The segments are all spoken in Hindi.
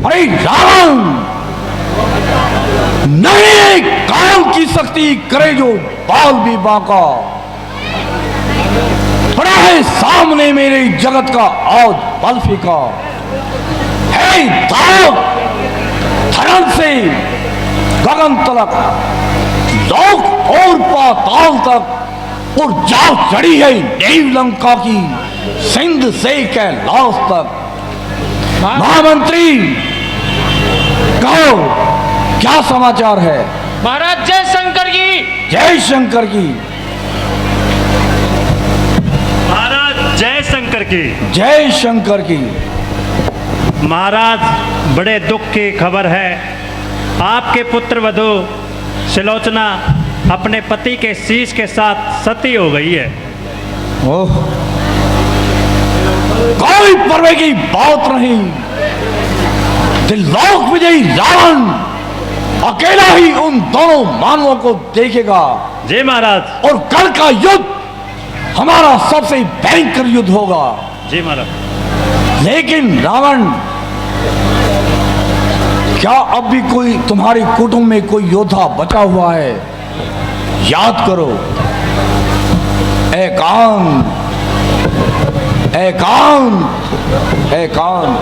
अरे रावण, नहीं काल की शक्ति करे जो बाल भी बांका। पड़ा है सामने मेरे जगत का आज बल फीका है। दाव धरन से गगन तलक, लोक और पाताल तक, और जा चढ़ी है देव लंका की सिंध से कैलाश तक। महामंत्री कहो क्या समाचार है? महाराज जय शंकर की। जय शंकर की। महाराज जय शंकर की। जय शंकर की। महाराज बड़े दुख की खबर है, आपके पुत्र वधू सुलोचना अपने पति के शीश के साथ सती हो गई है। ओह, कोई परवाह की बात नहीं। त्रिलोक विजयी रावण अकेला ही उन दोनों मानवों को देखेगा। जी महाराज। और कल का युद्ध हमारा सबसे भयंकर युद्ध होगा। जी महाराज। लेकिन रावण, क्या अब भी कोई तुम्हारे कुटुंब में कोई योद्धा बचा हुआ है? याद करो। एकांत, एकांत, एकांत।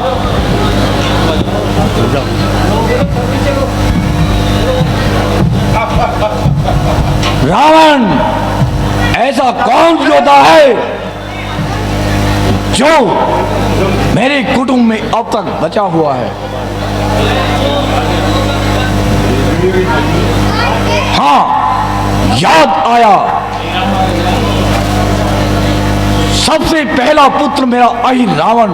रावण, ऐसा कौन योद्धा है जो मेरे कुटुंब में अब तक बचा हुआ है? हाँ, याद आया। सबसे पहला पुत्र मेरा अहि रावण,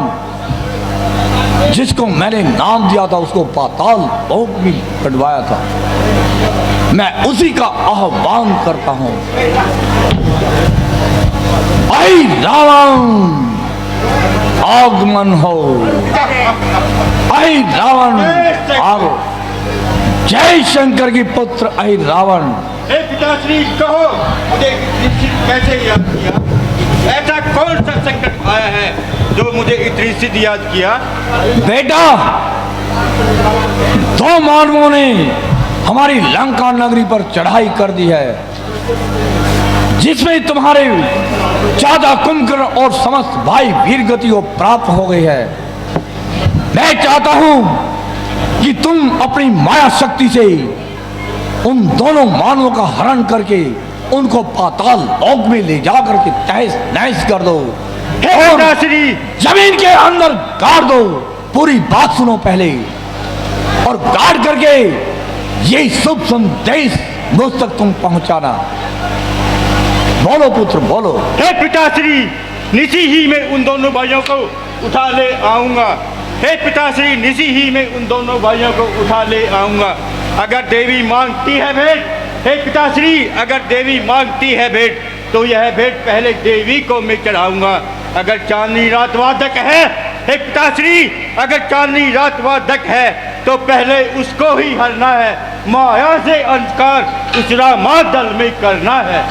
जिसको मैंने नाम दिया था, उसको पाताल लोक में कटवाया था। मैं उसी का आह्वान करता हूं। अहि रावण आगमन हो। अहि रावण आओ। जय शंकर की पुत्र अहि रावण। हे पिताश्री, कहो मुझे कैसे याद किया? ऐसा कौन सा संकट आया है जो मुझे इतनी सिद्ध याद किया? बेटा, दो मानवों ने हमारी लंका नगरी पर चढ़ाई कर दी है, जिसमें तुम्हारे चाचा कुंभकर्ण और समस्त भाई वीर गति को प्राप्त हो गई है। मैं चाहता हूं कि तुम अपनी माया शक्ति से उन दोनों मानवों का हरण करके उनको पाताल लोक में ले जाकर के तहस नहस कर दो और जमीन के अंदर गाड़ दो। पूरी बात सुनो पहले, और गाड़ करके ये शुभ संदेश मुझ तक तुम पहुंचाना। बोलो पुत्र, बोलो। हे पिताश्री, निशी ही में उन दोनों भाइयों को उठा ले आऊंगा। हे पिताश्री, निशी ही में उन दोनों भाइयों को उठा ले आऊंगा। अगर देवी मांगती है भेंट, हे पिताश्री, अगर देवी मांगती है भेंट, तो यह भेंट पहले देवी को मैं चढ़ाऊंगा। अगर चांदनी रात वादक है, हे पिताश्री, अगर चांदनी रात वादक है, तो पहले उसको ही हरना है। माया से अंधकार उचरा मादल में करना है।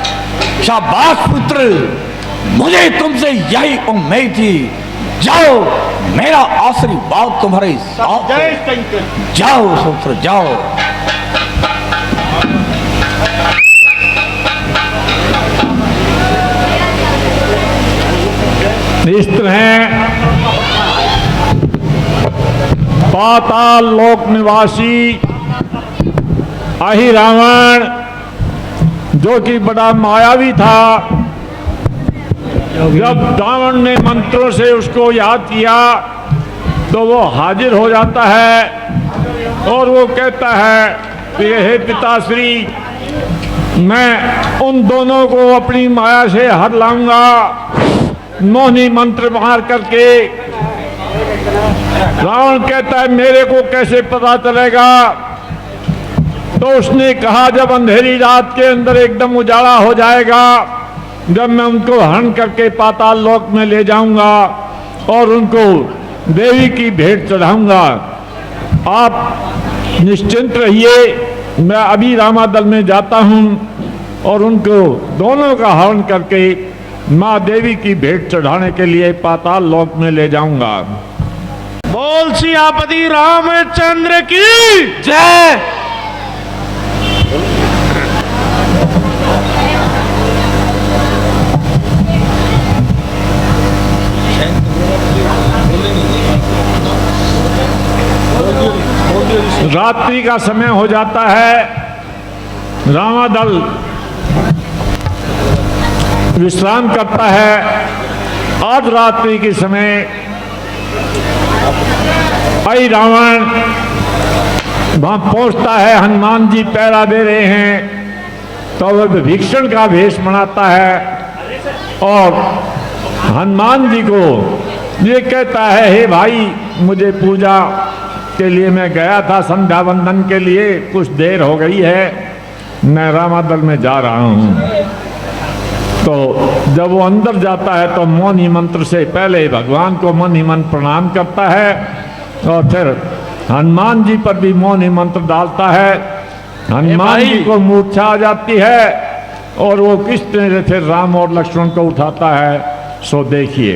शाबाश पुत्र, मुझे तुमसे यही उम्मीद थी। जाओ, मेरा आशीर्वाद तुम्हारे साथ है। जय शंकर। जाओ पुत्र, जाओ। इस तरह पाताल लोक निवासी अहि रावण, जो कि बड़ा मायावी था, जब रावण ने मंत्रों से उसको याद किया तो वो हाजिर हो जाता है और वो कहता है कि हे पिताश्री, मैं उन दोनों को अपनी माया से हर लाऊंगा। मोहनी मंत्र मार करके रावण कहता है मेरे को कैसे पता चलेगा? तो उसने कहा जब अंधेरी रात के अंदर एकदम उजाला हो जाएगा, जब मैं उनको हरण करके पाताल लोक में ले जाऊंगा और उनको देवी की भेंट चढ़ाऊंगा। आप निश्चिंत रहिए, मैं अभी रामादल में जाता हूं और उनको दोनों का हरण करके माँ देवी की भेंट चढ़ाने के लिए पाताल लोक में ले जाऊंगा। बोल सियापति रामचंद्र की जय। रात्रि का समय हो जाता है। रामादल विश्राम करता है। आज रात्रि के समय आई रावण वहां पहुंचता है। हनुमान जी पहरा दे रहे हैं तो वह विभीषण का वेश बनाता है और हनुमान जी को ये कहता है, हे भाई, मुझे पूजा के लिए मैं गया था, संध्या वंदन के लिए, कुछ देर हो गई है, मैं रामादल में जा रहा हूं। तो जब वो अंदर जाता है तो मौन ही मंत्र से पहले भगवान को मन ही मन प्रणाम करता है और फिर हनुमान जी पर भी मौन ही मंत्र डालता है। हनुमान जी को मूर्छा आ जाती है और वो किस तरह से फिर राम और लक्ष्मण को उठाता है, सो देखिए।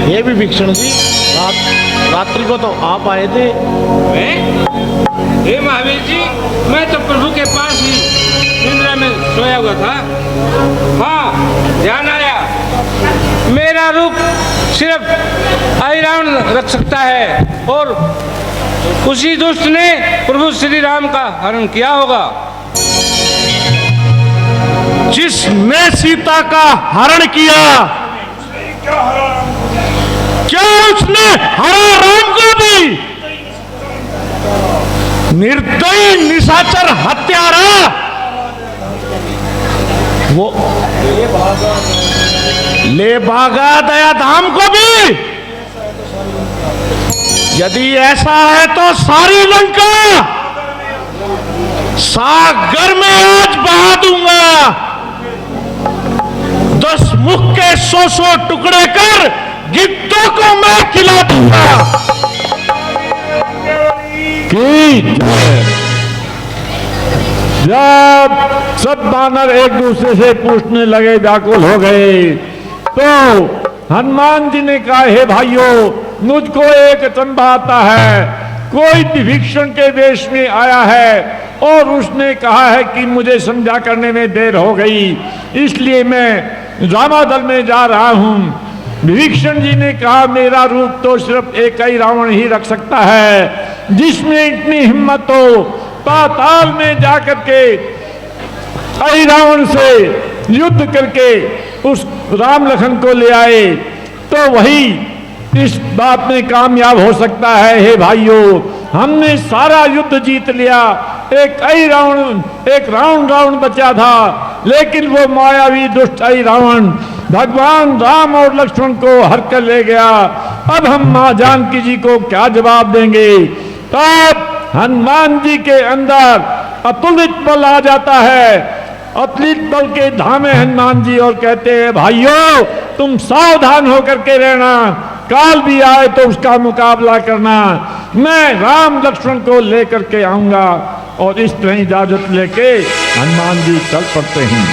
हे विभीषण जी, रात्रि को तो आप आए थे। हे महावीर जी, मैं तो प्रभु के पास ही निद्रा में सोया हुआ था। हाँ, ध्यान आया, मेरा रूप सिर्फ रावण रख सकता है और उसी दुष्ट ने प्रभु श्री राम का हरण किया होगा। जिसने सीता का हरण किया, क्या उसने हरा राम को भी? निर्दयी निशाचर हत्यारा, वो ले भागा दया धाम को भी। यदि ऐसा है तो सारी लंका सागर में आज बहा दूंगा। 10 मुख के 100 टुकड़े कर गिद्धों को मैं खिला दूंगा। जब सब बानर एक दूसरे से पूछने लगे, व्याकुल हो गए, तो हनुमान जी ने कहा, हे भाइयों, मुझको एक अचंभा आता है। कोई विभीषण के वेश में आया है और उसने कहा है कि मुझे समझा करने में देर हो गई, इसलिए मैं रामादल में जा रहा हूँ। विभीषण जी ने कहा मेरा रूप तो सिर्फ एक ही रावण ही रख सकता है, जिसमें इतनी हिम्मत हो पाताल में जाकर के अहि रावण से युद्ध करके उस राम लखन को ले आए, तो वही इस बात में कामयाब हो सकता है। हे भाइयों, हमने सारा युद्ध जीत लिया, एक रावण बचा था, लेकिन वो मायावी दुष्ट अहि रावण भगवान राम और लक्ष्मण को हर कर ले गया। अब हम मां जानकी जी को क्या जवाब देंगे? तब हनुमान जी के अंदर अतुलित बल आ जाता है, अतुलित बल के धामे हनुमान जी, और कहते हैं भाइयों तुम सावधान होकर के रहना, काल भी आए तो उसका मुकाबला करना, मैं राम लक्ष्मण को लेकर के आऊंगा। और इस तरह इजाजत लेके हनुमान जी चल पड़ते हैं।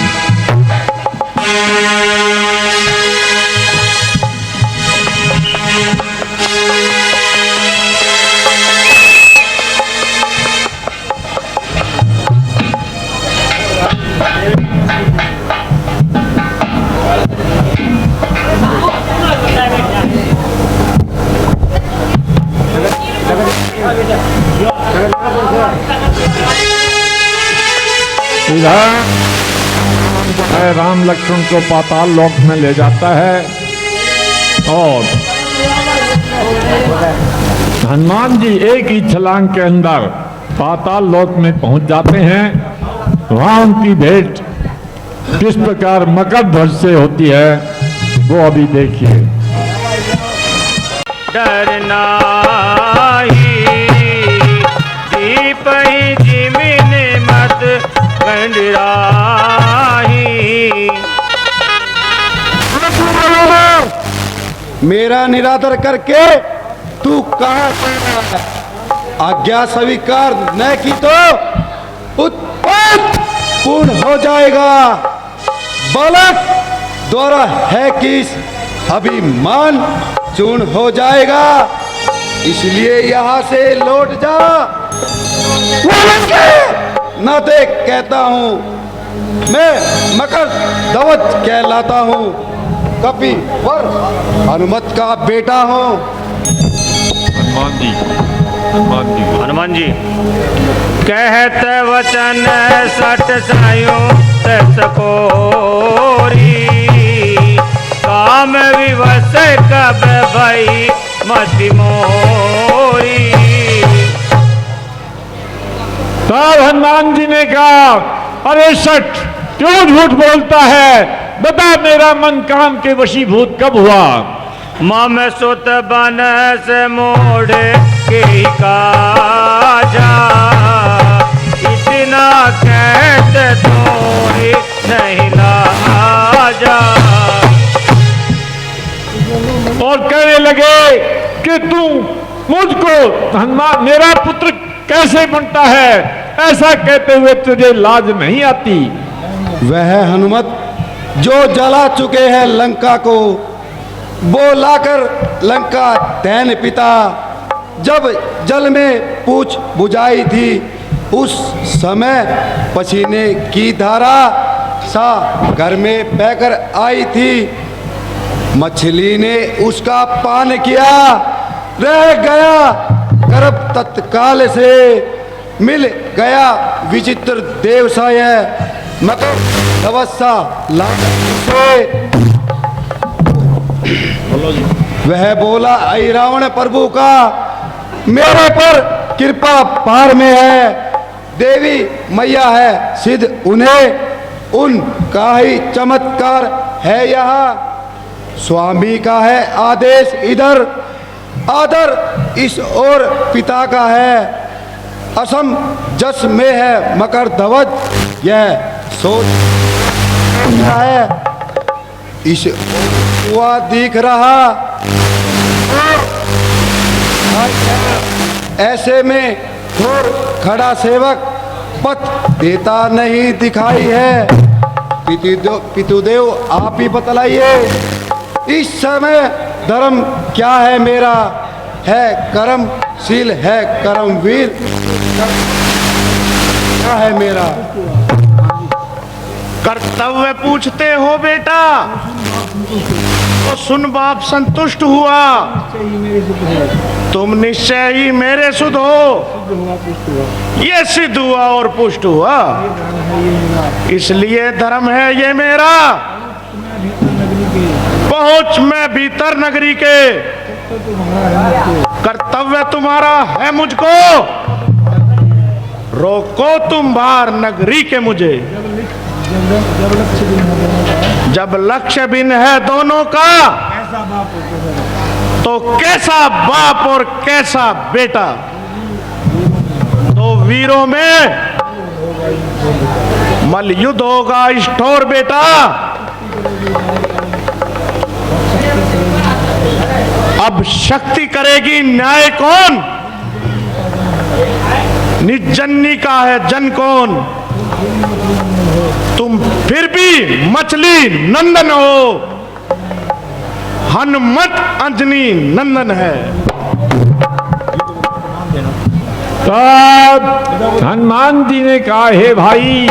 राम लक्ष्मण को पाताल लोक में ले जाता है और हनुमान जी एक ही छलांग के अंदर पाताल लोक में पहुंच जाते हैं। वहां उनकी भेंट किस प्रकार मकर ध्वज से होती है वो अभी देखिए। डरना दीप ही जिमिन मत गंडराही, मेरा निरादर करके तू कहां है? आज्ञा स्वीकार न की तो उत्पात पूर्ण हो जाएगा। बालक द्वारा है किस अभिमान चूर्ण हो जाएगा, इसलिए यहां से लौट जा। न देख कहता हूं, मैं मकर ध्वज कहलाता हूं, कपि वर हनुमत का बेटा हूं। हनुमान जी कहत वचन सट सायों सकोरी, काम विवश कब भई मति मोरी। तब हनुमान जी ने कहा अरे सठ क्यों झूठ बोलता है, बता मेरा मन काम के वशीभूत कब हुआ? मम सुत बन से मोड़ के काजा, इतना कहते तो नहीं लाजा। और कहने लगे कि तू मुझको हनुमान मेरा पुत्र कैसे बनता है, ऐसा कहते हुए तुझे लाज नहीं आती? वह हनुमत जो जला चुके हैं लंका को, वो लाकर लंका दहन पिता, जब जल में पूछ बुझाई थी उस समय पसीने की धारा सा घर में बहकर आई थी। मछली ने उसका पान किया, रह गया गर्भ तत्काल से, मिल गया विचित्र देवसाय मकर तवस्सा लाग से। वह बोला अहि रावण प्रभु का मेरे पर कृपा पार में है, देवी मैया है सिद्ध उन्हें उनका ही चमत्कार है यहाँ। स्वामी का है आदेश इधर, आदर इस और पिता का है, असम जस में है मकर ध्वज यह सोच है। इस हुआ दिख रहा ऐसे में खड़ा सेवक पथ देता नहीं दिखाई है। पितुदेव आप ही बतलाइए इस समय धर्म क्या है मेरा, है कर्म शील है कर्मवीर क्या है मेरा। कर्तव्य पूछते हो बेटा, तो सुन बाप संतुष्ट हुआ। तुम निश्चय ही मेरे सुध हो, ये सिद्ध हुआ और पुष्ट हुआ। इसलिए धर्म है ये मेरा, पहुंच मैं भीतर नगरी के। कर्तव्य तुम्हारा है मुझको, रोको तुम बाहर नगरी के मुझे। जब लक्ष्य भिन्न है दोनों का, तो कैसा बाप और कैसा बेटा। तो वीरों में मल युद्ध होगा इस ठोर बेटा। अब शक्ति करेगी न्याय कौन, निजन्नी का है जन कौन। तुम फिर भी मछली नंदन हो, हनुमत अंजनी नंदन है। तब हनुमान जी ने कहा, हे भाई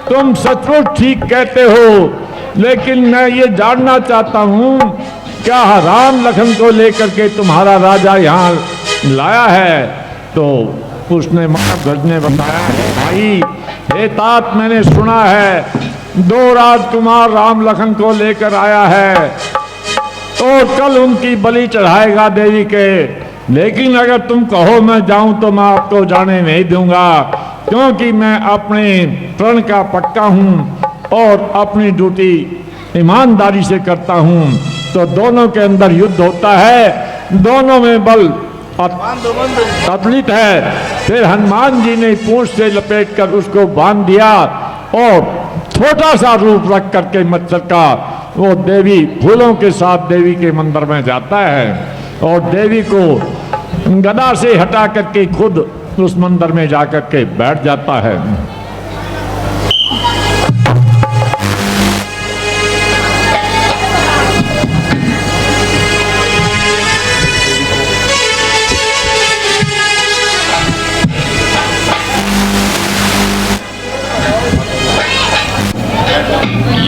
तुम सचमुच ठीक कहते हो, लेकिन मैं ये जानना चाहता हूँ क्या राम लखन को लेकर के तुम्हारा राजा यहाँ लाया है। तो उसने महाध्वज ने बताया, भाई हे तात मैंने सुना है 2 राजकुमार राम लखन को लेकर आया है और कल उनकी बलि चढ़ाएगा देवी के। लेकिन अगर तुम कहो मैं जाऊं तो मैं आपको जाने नहीं दूंगा, क्योंकि मैं अपने प्रण का पक्का हूं और अपनी ड्यूटी ईमानदारी से करता हूं। तो दोनों के अंदर युद्ध होता है, दोनों में बल अतलित है। फिर हनुमान जी ने पूंछ से लपेटकर उसको बांध दिया और छोटा सा रूप रख करके मच्छर का वो देवी फूलों के साथ देवी के मंदिर में जाता है और देवी को गदा से हटा करके खुद उस मंदिर में जाकर के बैठ जाता है।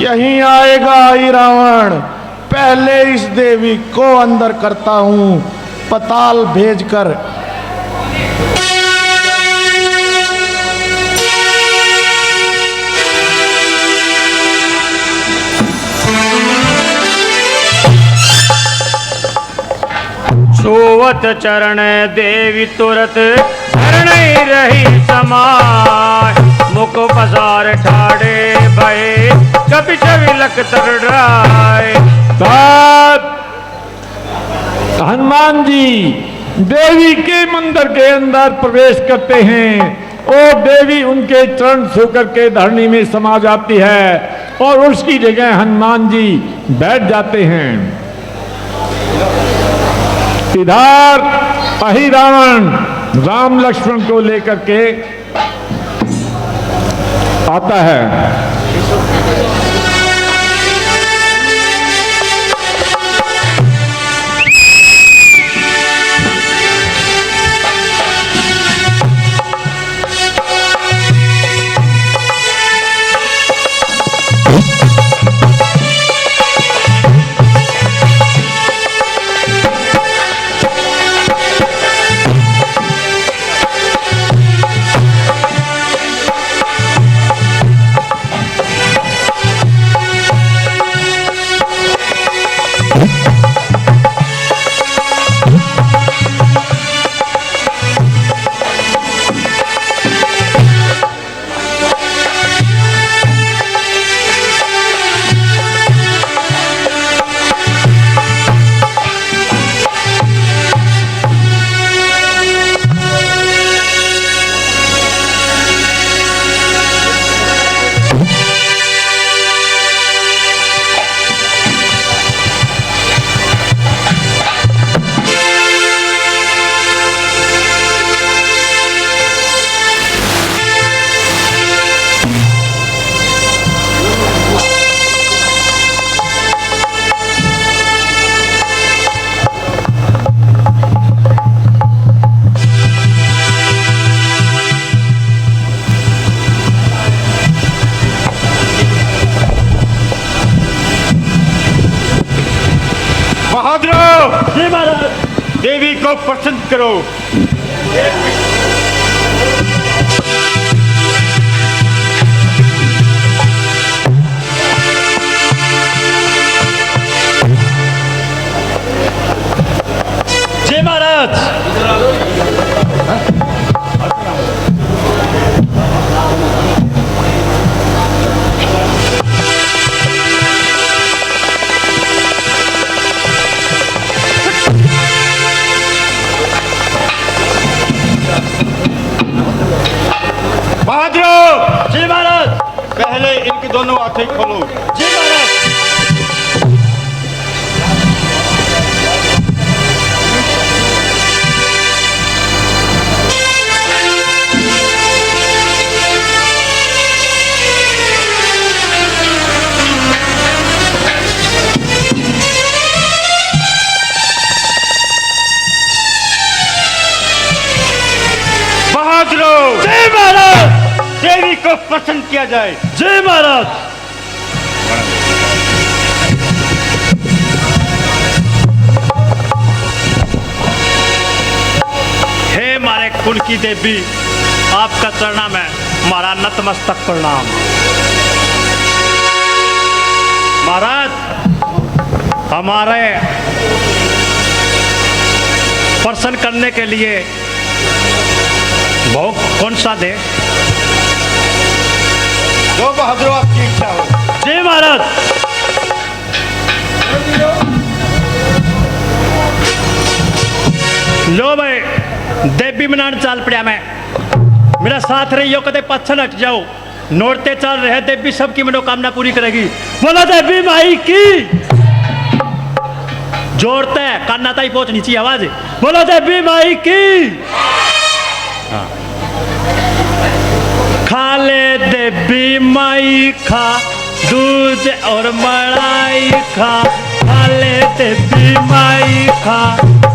यहीं आएगा ही रावण, पहले इस देवी को अंदर करता हूं पताल भेजकर। सोवत चरण देवी तुरत धरण रही समाय। मुख पसार ठाड़े भय कभी छवि लख तराय। हनुमान जी देवी के मंदिर के अंदर प्रवेश करते हैं और देवी उनके चरण छू करके धरणी में समा जाती है और उसकी जगह हनुमान जी बैठ जाते हैं। इधर अहि रावण राम लक्ष्मण को लेकर के आता है। बहादुरों, जी महाराज। देवी को प्रसन्न करो। जी महाराज। बहादुरों, जी महाराज। पहले इनके दोनों हाथें खोलो। जी महाराज। बहादुरों, जी महाराज। देवी को प्रसन्न किया जाए। जी महाराज। हे हमारे कुल की देवी, आपका चरणा में हमारा नतमस्तक प्रणाम। महाराज, हमारे प्रसन्न करने के लिए भोग कौन सा दे? जो बहादुरों आपकी इच्छा हो। जी महाराज। लो भाई, देवी मनान चाल पड़ा मैं, मेरा साथ रहियो, कदे पाछा हट जाओ। नोड़ते चल रहे, देवी सबकी मनोकामना पूरी करेगी। बोला देवी माई की। जोड़ते हैं, कान्ना ताई पहुंचनी चाहिए आवाज। बोला देवी माई की। खा ले देवी माई खा, दूध और मलाई खा। खा ले देवी माई खा,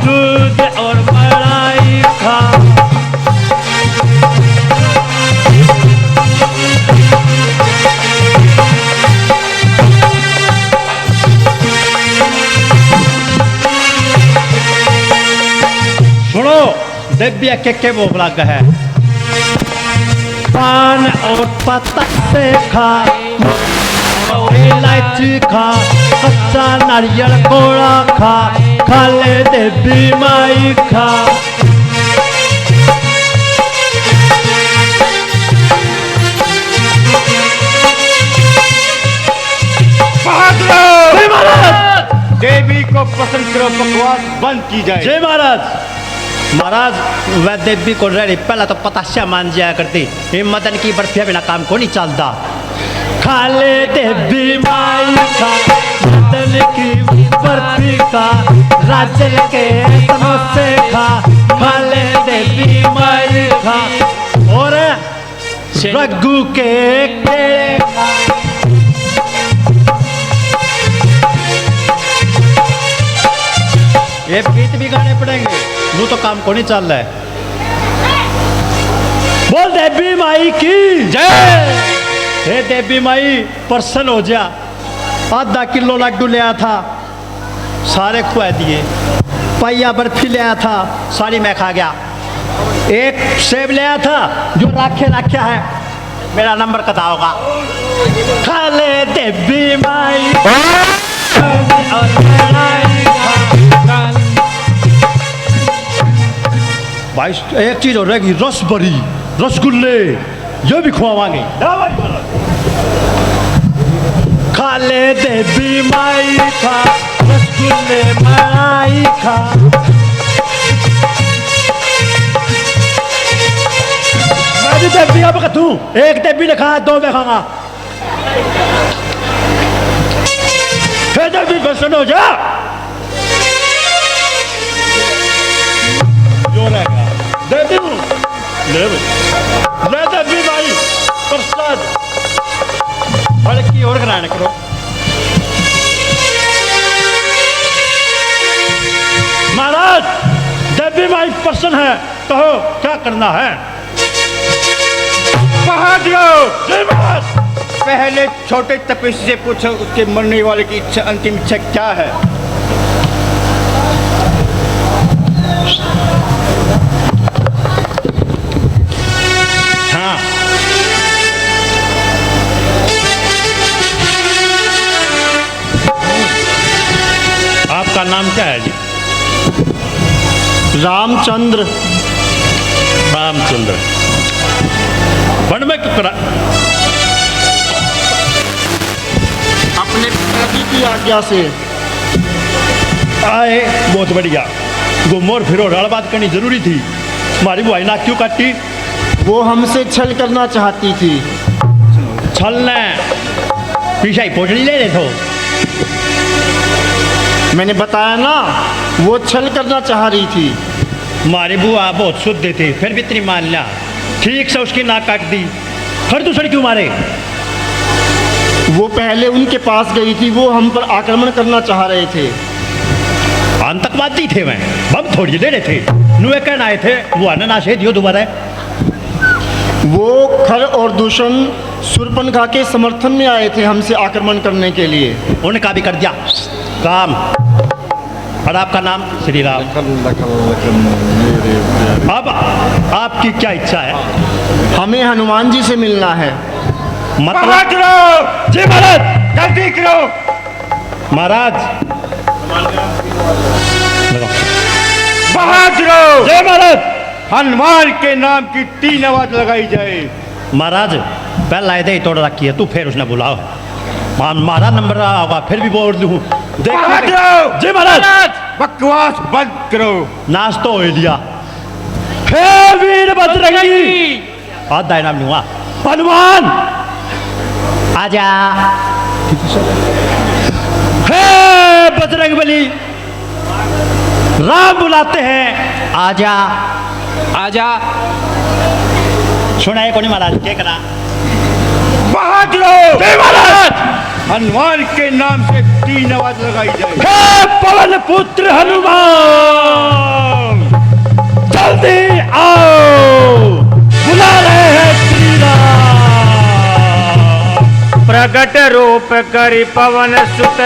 दूध और मलाई खा। सुनो, देवी के भोग लगा है। पान और पत्ते खा, और इलायची खा, कच्चा नारियल कोड़ा खा। खा ले देवी माई खा। बहादुरों, जय महाराज। देवी को प्रसन्न करो, बकवास बंद की जाए। जय महाराज। महाराज, वह देवी को रेडी पहला तो पताशा मान जाया करती। ये मदन की बर्फिया बिना काम को नहीं चलता। खा ले देवी माई खा, मदन की बर्फी खा, राजल के समोसे खा। खा ले देवी माई खा, और रघु के केले खा। ये गीत भी गाने पड़ेंगे, वो तो काम को नहीं चल रहा है। बोल देवी माई की जय। हे देवी माई, प्रसन्न हो जा। आधा किलो लड्डू ले आया था, सारे खुआ दिए। पैया बर्फी ले आया था, सारी मैं खा गया। एक सेब ले आया था, जो राखे रखा है, मेरा नंबर कता होगा। खा ले देवी माई और मलाई खा। भाई एक चीज हो रहेगी, रसबरी, रसगुल्ले, ये भी खुआवांगे। खा ले देवी माई खा, रसगुल्ले मलाई खा। मैं भी देवी अब कहूँ, एक देवी ने खाया, दो मैं खाऊंगा। फिर देवी प्रसन्न हो जा। जो रहेगा देवी ले देवी भाई प्रसाद बड़की और ग्रहण करो। महाराज, देवी माई प्रसन्न है, कहो क्या करना है? बहादुरों, जय महाराज। पहले छोटे तपस्वी से पूछो उसके मरने वाले की इच्छा, अंतिम इच्छा क्या है। हाँ, आपका नाम क्या है जी? रामचंद्र। रामचंद्र। वन में क्यों करा? अपने पिताजी की आज्ञा से। आए, बहुत बढ़िया। घूमो और फिरो, राड़ बात करनी जरूरी थी। हमारी बुआई नाक क्यों काटी? वो हमसे छल करना चाहती थी। छलने पीछे ही पोटली ले रहे थे। मैंने बताया ना, वो छल करना चाह रही थी। हमारी बुआ बहुत शुद्ध थी, फिर भी इतनी मान लिया। ठीक से उसकी नाक काट दी, फिर दूसरी क्यों मारे? वो पहले उनके पास गई थी, वो हम पर आक्रमण करना चाह रहे थे। आतंकवादी थे वह, बम थोड़ी दे रहे थे। नुए कहना आए थे, वो अनानाशे दियो दोबारा। वो खर और दूषण सुरपनखा के समर्थन में आए थे हमसे आक्रमण करने के लिए। उनका भी कर दिया काम। और आपका नाम? श्री राम। अब आपकी क्या इच्छा है? हमें हनुमान जी से मिलना है। मतलब? जी महाराज, जल्दी करो। महाराज बहादुर, जय महाराज। हनुमान के नाम की 3 आवाज लगाई जाए। महाराज पहला आए तोड़ रखी है, तू फिर उसने बुलाओ। हमारा नंबर रहा होगा, फिर भी बोल दूँ। बहादुर, जी महाराज। बकवास बंद करो। नाश तो हो लिया। हे वीर बजरंगी, आधा नाम नहीं हुआ। हनुमान आजा। हे बजरंग बली, राम बुलाते हैं, आजा आजा। सुनाए को नहीं महाराज, क्या करा? बहादुर, जय महाराज। हनुमान के नाम से 3 आवाज लगाई जाए। हे पवन पुत्र हनुमान, जल्दी आओ, बुला रहे हैं श्री राम। प्रकट रूप करि पवन सुत,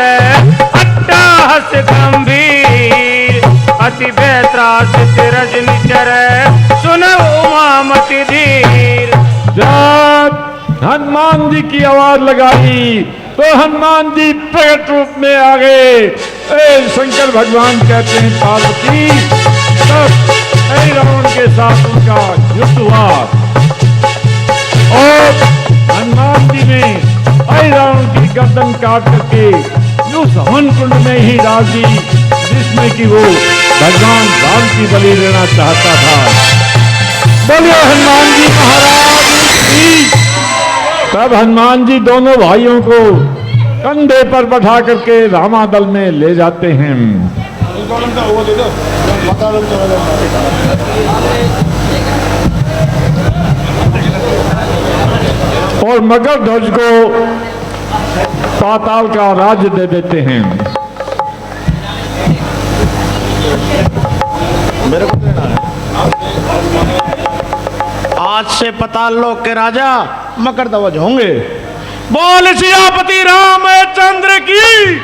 अट्टाहस गंभीर, अति बेत्रासित रजनी चर, सुन उमामति धीर। जब हनुमान जी की आवाज लगाई तो हनुमान जी प्रकट रूप में आ गए। शंकर भगवान कहते हैं पार्वती, तब रावण के साथ उनका युद्ध हुआ और हनुमान जी ने रावण की गर्दन काट करके उस हवन कुंड में ही डाल दी, जिसमें कि वो भगवान राम की बलि लेना चाहता था। बोलिए हनुमान जी महाराज की। तब हनुमान जी दोनों भाइयों को कंधे पर बैठा करके रामादल में ले जाते हैं। और मगध ध्वज को पाताल का राज्य दे देते हैं। आज से पाताल लोक के राजा मकर ध्वज होंगे। बोल सियापति रामचंद्र की।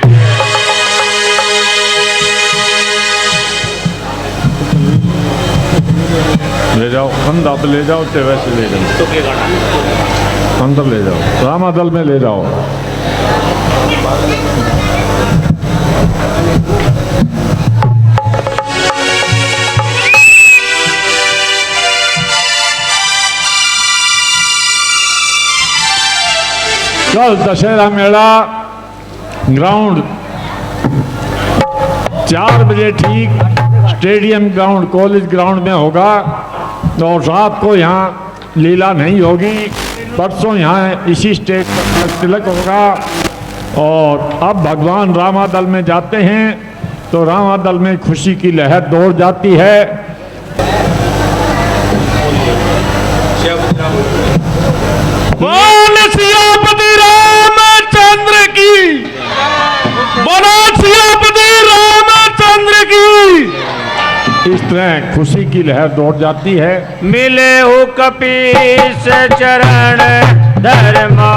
ले जाओ कंधा पे, ले जाओ ते वैसे ले जाओ, कंधा ले जाओ, रामादल में ले जाओ। कल दशहरा मेला ग्राउंड 4 बजे ठीक स्टेडियम ग्राउंड, कॉलेज ग्राउंड में होगा। और रात को यहाँ लीला नहीं होगी, परसों यहाँ इसी स्टेज पर तिलक होगा। और अब भगवान रामादल में जाते हैं तो रामादल में खुशी की लहर दौड़ जाती है। बोल सियापति रामचंद्र की, बोलो सियापति रामचंद्र की। इस तरह खुशी की लहर दौड़ जाती है। मिले हो कपीस चरण धर्मा